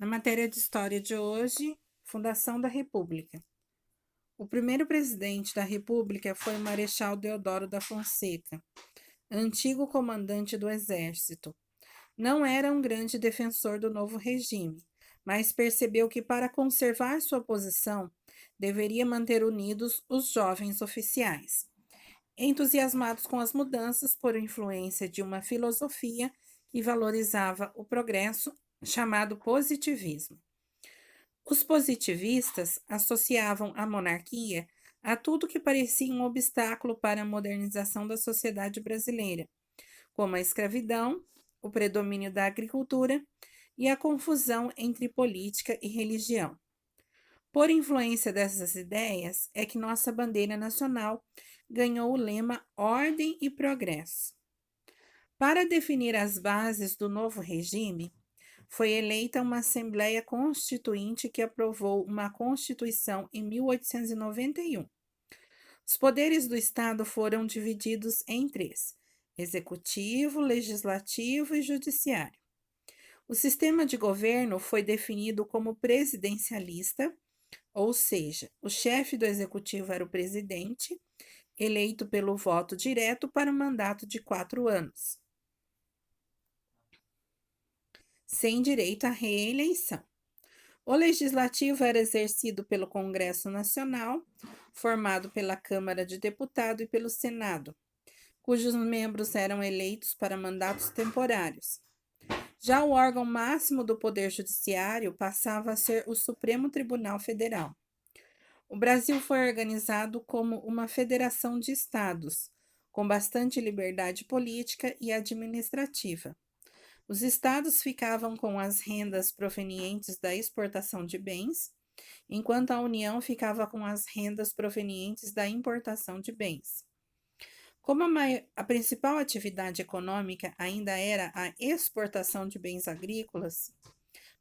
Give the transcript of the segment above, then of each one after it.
Na matéria de história de hoje, Fundação da República. O primeiro presidente da República foi o Marechal Deodoro da Fonseca, antigo comandante do Exército. Não era um grande defensor do novo regime, mas percebeu que para conservar sua posição, deveria manter unidos os jovens oficiais. Entusiasmados com as mudanças por influência de uma filosofia que valorizava o progresso, chamado positivismo. Os positivistas associavam a monarquia a tudo que parecia um obstáculo para a modernização da sociedade brasileira, como a escravidão, o predomínio da agricultura e a confusão entre política e religião. Por influência dessas ideias, é que nossa bandeira nacional ganhou o lema Ordem e Progresso. Para definir as bases do novo regime, foi eleita uma Assembleia Constituinte que aprovou uma Constituição em 1891. Os poderes do Estado foram divididos em três: Executivo, Legislativo e Judiciário. O sistema de governo foi definido como presidencialista, ou seja, o chefe do Executivo era o presidente, eleito pelo voto direto para um mandato de 4 anos, sem direito à reeleição. O Legislativo era exercido pelo Congresso Nacional, formado pela Câmara de Deputados e pelo Senado, cujos membros eram eleitos para mandatos temporários. Já o órgão máximo do Poder Judiciário passava a ser o Supremo Tribunal Federal. O Brasil foi organizado como uma federação de estados, com bastante liberdade política e administrativa. Os estados ficavam com as rendas provenientes da exportação de bens, enquanto a União ficava com as rendas provenientes da importação de bens. Como a principal atividade econômica ainda era a exportação de bens agrícolas,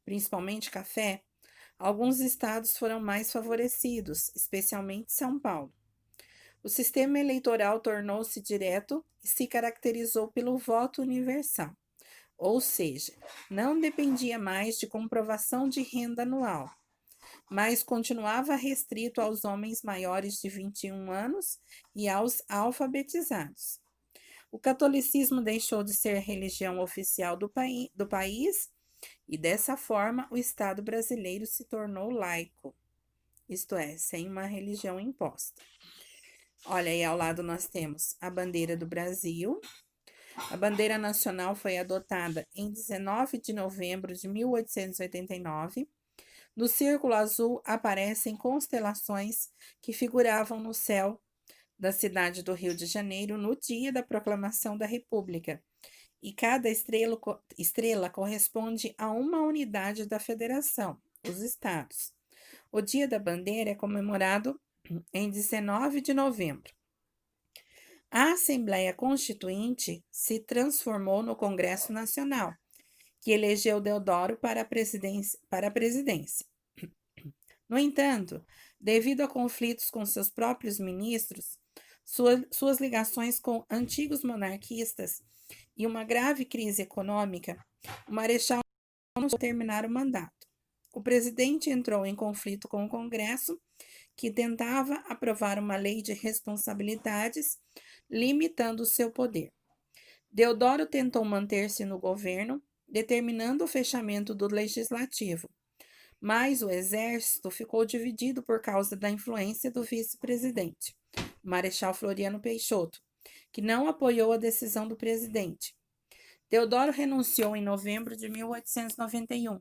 principalmente café, alguns estados foram mais favorecidos, especialmente São Paulo. O sistema eleitoral tornou-se direto e se caracterizou pelo voto universal, ou seja, não dependia mais de comprovação de renda anual, mas continuava restrito aos homens maiores de 21 anos e aos alfabetizados. O catolicismo deixou de ser religião oficial do país e, dessa forma, o Estado brasileiro se tornou laico, isto é, sem uma religião imposta. Olha, aí ao lado nós temos a bandeira do Brasil. A bandeira nacional foi adotada em 19 de novembro de 1889. No círculo azul aparecem constelações que figuravam no céu da cidade do Rio de Janeiro no dia da proclamação da República, e cada estrela corresponde a uma unidade da federação, os estados. O Dia da Bandeira é comemorado em 19 de novembro. A Assembleia Constituinte se transformou no Congresso Nacional, que elegeu Deodoro para a presidência. No entanto, devido a conflitos com seus próprios ministros, suas ligações com antigos monarquistas e uma grave crise econômica, o Marechal não pôde terminar o mandato. O presidente entrou em conflito com o Congresso, que tentava aprovar uma lei de responsabilidades, limitando seu poder. Deodoro tentou manter-se no governo, determinando o fechamento do legislativo, mas o exército ficou dividido por causa da influência do vice-presidente, o Marechal Floriano Peixoto, que não apoiou a decisão do presidente. Deodoro renunciou em novembro de 1891,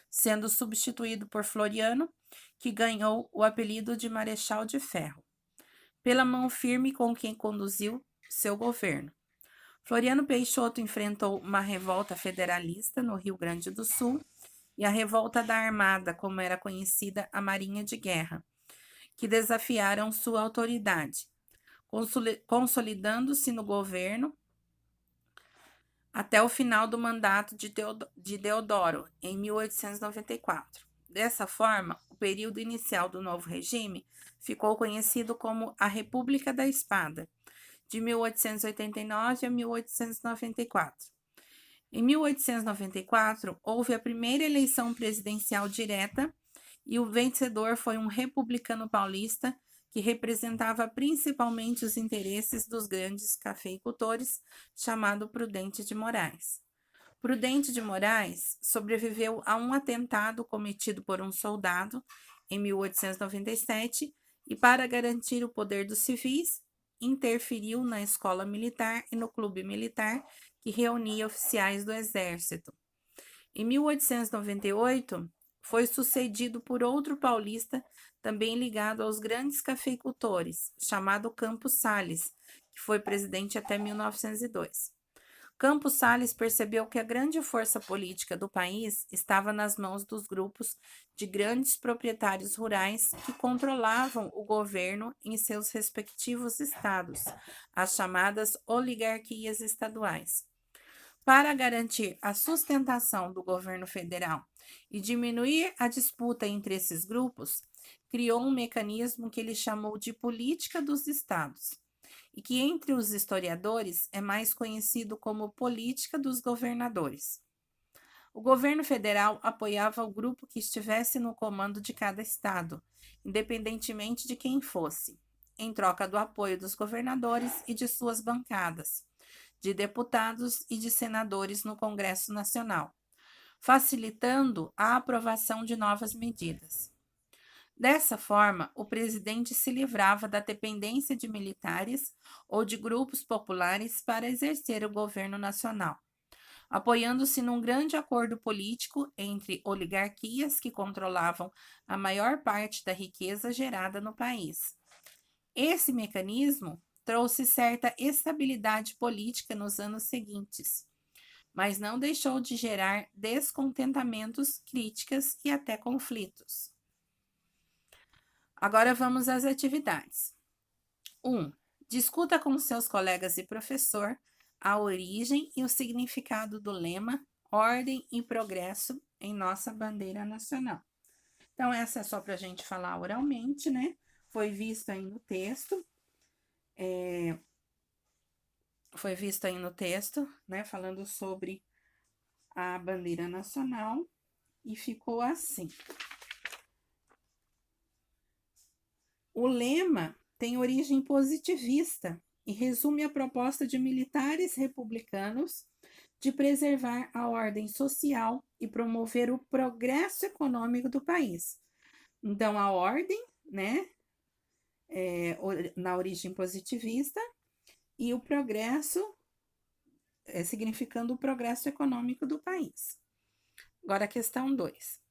sendo substituído por Floriano, que ganhou o apelido de Marechal de Ferro, pela mão firme com quem conduziu seu governo. Floriano Peixoto enfrentou uma revolta federalista no Rio Grande do Sul e a revolta da Armada, como era conhecida a Marinha de Guerra, que desafiaram sua autoridade, consolidando-se no governo até o final do mandato de Deodoro, em 1894. Dessa forma, o período inicial do novo regime ficou conhecido como a República da Espada, de 1889 a 1894. Em 1894, houve a primeira eleição presidencial direta e o vencedor foi um republicano paulista que representava principalmente os interesses dos grandes cafeicultores, chamado Prudente de Moraes. Prudente de Moraes sobreviveu a um atentado cometido por um soldado em 1897 e, para garantir o poder dos civis, interferiu na escola militar e no clube militar que reunia oficiais do exército. Em 1898, foi sucedido por outro paulista também ligado aos grandes cafeicultores, chamado Campos Sales, que foi presidente até 1902. Campos Sales percebeu que a grande força política do país estava nas mãos dos grupos de grandes proprietários rurais que controlavam o governo em seus respectivos estados, as chamadas oligarquias estaduais. Para garantir a sustentação do governo federal e diminuir a disputa entre esses grupos, criou um mecanismo que ele chamou de política dos estados, e que entre os historiadores é mais conhecido como política dos governadores. O governo federal apoiava o grupo que estivesse no comando de cada estado, independentemente de quem fosse, em troca do apoio dos governadores e de suas bancadas, de deputados e de senadores no Congresso Nacional, facilitando a aprovação de novas medidas. Dessa forma, o presidente se livrava da dependência de militares ou de grupos populares para exercer o governo nacional, apoiando-se num grande acordo político entre oligarquias que controlavam a maior parte da riqueza gerada no país. Esse mecanismo trouxe certa estabilidade política nos anos seguintes, mas não deixou de gerar descontentamentos, críticas e até conflitos. Agora vamos às atividades. 1. Discuta com seus colegas e professor a origem e o significado do lema Ordem e Progresso em nossa bandeira nacional. Então, essa é só para a gente falar oralmente, né? Foi visto aí no texto. Né? Falando sobre a bandeira nacional e ficou assim. O lema tem origem positivista e resume a proposta de militares republicanos de preservar a ordem social e promover o progresso econômico do país. Então, a ordem, né, na origem positivista, e o progresso, significando o progresso econômico do país. Agora, a questão 2.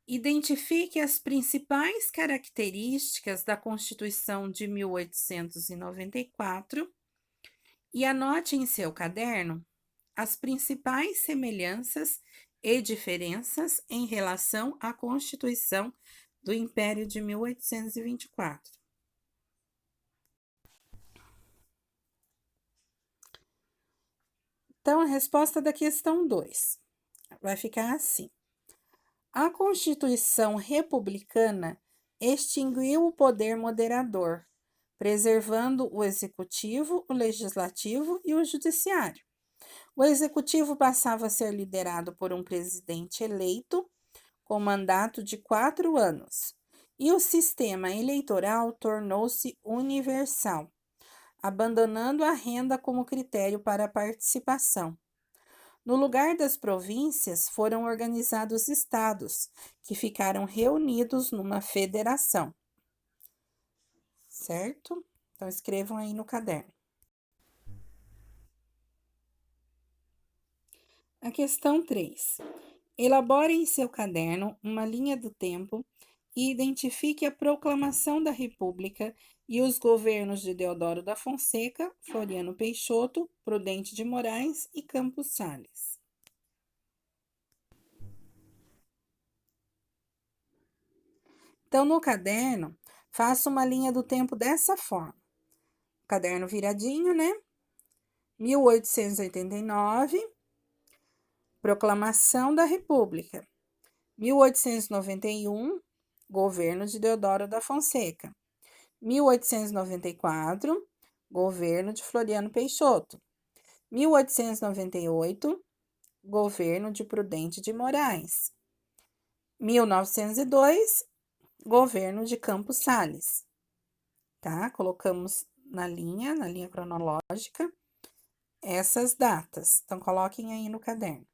Identifique as principais características da Constituição de 1894 e anote em seu caderno as principais semelhanças e diferenças em relação à Constituição do Império de 1824. Então, a resposta da questão 2 vai ficar assim. A Constituição republicana extinguiu o poder moderador, preservando o executivo, o legislativo e o judiciário. O executivo passava a ser liderado por um presidente eleito, com mandato de 4 anos, e o sistema eleitoral tornou-se universal, abandonando a renda como critério para a participação. No lugar das províncias, foram organizados estados, que ficaram reunidos numa federação. Certo? Então, escrevam aí no caderno. A questão 3. Elabore em seu caderno uma linha do tempo e identifique a proclamação da República e os governos de Deodoro da Fonseca, Floriano Peixoto, Prudente de Moraes e Campos Sales. Então, no caderno, faça uma linha do tempo dessa forma. Caderno viradinho, né? 1889, Proclamação da República. 1891, Governo de Deodoro da Fonseca. 1894, Governo de Floriano Peixoto. 1898, governo de Prudente de Moraes. 1902, governo de Campos Sales. Tá? Colocamos na linha cronológica, essas datas. Então, coloquem aí no caderno.